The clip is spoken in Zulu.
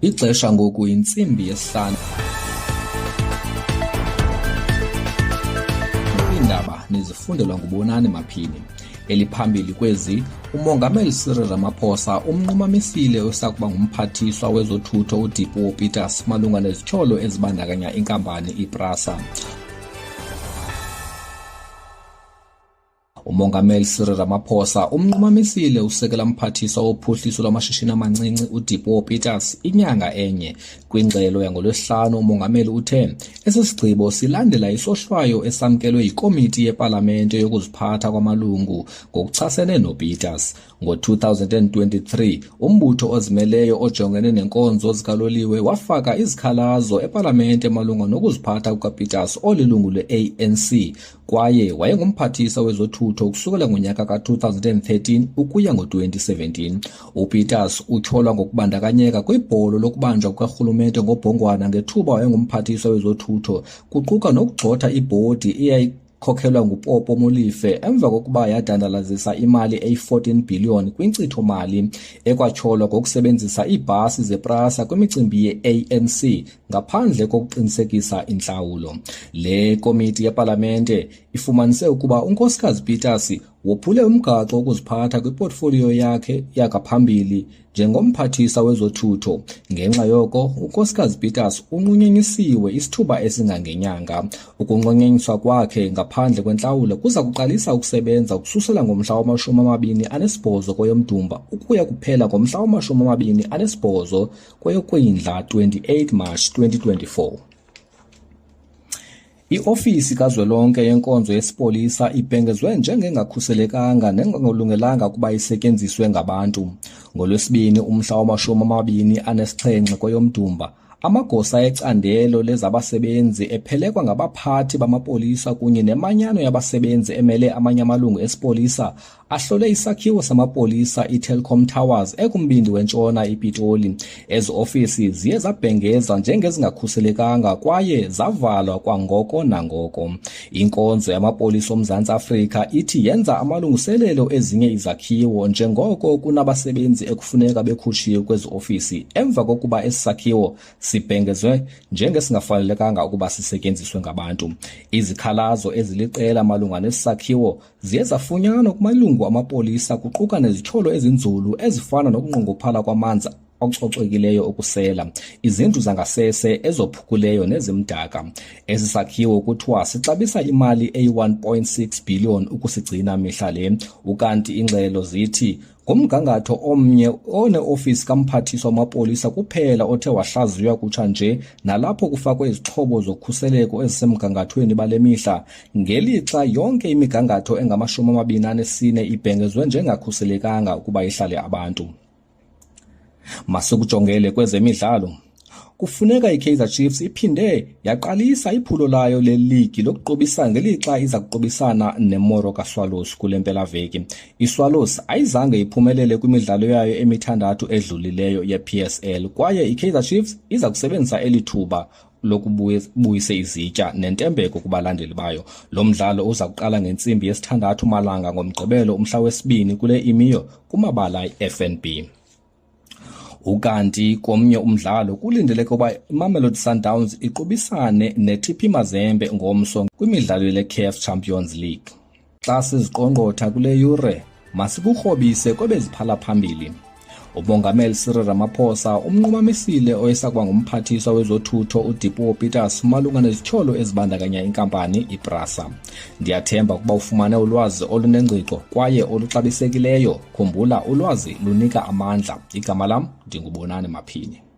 Ixesha ngoku yintsimbi yesihlanu. Iindaba nizifundelwa nguBonani Maphini. Eliphambili kwezi, uMongameli Cyril Ramaphosa umnqumamisile osakuba ngumphathiswa wezothutho uDipuo Peters malunga nezityholo ezibandakanya inkampani iPrasa. uMongameli Cyril Ramaphosa umnqumamisile usekela mphathiswa wophuhliso lwamashishini amancinci uDipuo Peters inyanga enye. Kwingxelo yangoLwesihlanu uMongameli uthe esi sigqibo silandela isohlwayo esamkelwe yikomiti yepalamente yokuziphatha kwamalungu ngokuchasene noPeters. Ngo-2023 umbutho ozimeleyo ojongene nenkonzo zikaloliwe wafaka izikhalazo epalamente malunga nokuziphatha kukaPeters olilungu le-ANC kwaye wayengumphathiswa wezothutho ukusukela ngonyaka ka-2013 ukuya ngo-2017. uPeters utyholwa ngokubandakanyeka kwibholo lokubanjwa kukarhulumente ngobhongwana ngethuba wayengumphathiswa wezothutho, kuquka nokugxotha ibhodi eyayikhokelwa nguPopo Molife emva kokuba yadandalazisa imali eyi-14 billion kwinkcitho-mali, ekwatyholwa ngokusebenzisa iibhasi zePrasa kwimicimbi ye-ANC ngaphandle kokuqinisekisa intlawulo. Le komiti yepalamente ifumanise ukuba unkosikazi Peters wophule umgaqo wokuziphatha kwiportfolio yakhe yangaphambili njengomphathiswa wezothutho. Ngenxa yoko, unkosikazi Peters unqunyanyisiwe isithuba esingangenyanga. Ukunqunyanyiswa kwakhe ngaphandle kwentlawulo kuza kuqalisa ukusebenza ukususela ngomhla wama-28 kweyoMdumba ukuya kuphela ngomhla wama-28 kweyoKwindla 28 March 2024. I-ofisi kazwelonke yenkonzo yesipolisa ibhengezwe njengengakhuselekanga nengalungelanga ukuba isetyenziswe ngabantu. NgoLwesibini umhla wama-27 kweyoMdumba, amagosa ecandelo lezabasebenzi ephelekwa ngabaphathi bamapolisa kunye nemanyano yabasebenzi emele amanye amalungu esipolisa ahlole isakhiwo samapolisa iTelkom Towers ekumbindi wentshona iPitoli. Ezi ofisi ziye zabhengeza njengezingakhuselekanga kwaye zavalwa kwangoko nangoko. Inkonzo yamapolisa oMzantsi Afrika ithi yenza amalungiselelo ezinye izakhiwo njengoko kunabasebenzi ekufuneka bekhutshiwe kwezi ofisi emva kokuba esi sakhiwo sibhengezwe njengesingafanelekanga ukuba sisetyenziswe ngabantu. Izikhalazo eziliqela malunga nesi sakhiwo ziye zafunyanwa kumalungu amapolisa kuquka nezityholo ezinzulu ezifana nokunqongophala kwamanzi acocekileyo okusela, izindlu zangasese ezophukuleyo nezimdaka. Esi sakhiwo kuthiwa sixabisa imali eyi-1.6 billion ukusigcina mihla le, ukanti ingxelo zithi ngomgangatho omnye oneofisi kamphathiswa wamapolisa kuphela othe wahlaziywa kutsha nje, nalapho kufakwe izixhobo zokhuseleko ezisemgangathweni bale mihla, ngelixa yonke imigangatho engama-24 ibhengezwe njengakhuselekanga ukuba ihlale abantu. Masikujongele kwezemidlalo. Kufuneka iKaizer Chiefs iphinde yaqalisa iphulo layo leligi lokuqobisana ngelixa iza kuqobisana neMoroka Swallows kule mpelaveki. iSwallows ayizange iphumelele kwimidlalo yayo emithandathu edlulileyo yePSL kwaye iKaizer Chiefs iza kusebenzisa elithuba lokubuyisa izitya nentembeko kubalandeli bayo. Lo mdlalo uza kuqala ngentsimbi yesithandathu malanga ngomgqibelo umhla wesibini kule imiyo kumabala FNB. Ukanti komnye umdlalo kulindeleke ukuba iMamelodi Sundowns iqubisane neTP Mazembe ngomso kwimidlalo yeCAF Champions League. Xa siziqongqotha kule yure, masikurhobise kwebeziphala phambili. uMongameli Cyril Ramaphosa umnqumamisile oyesakuba ngumphathiswa wezothutho uDipuo Peters malunga nezityholo ezibandakanya inkampani iPrasa. Ndiyathemba ukuba ufumane ulwazi olunengqiqo kwaye oluxabisekileyo. Khumbula, ulwazi lunika amandla. Igama lam ndinguBonani Maphini.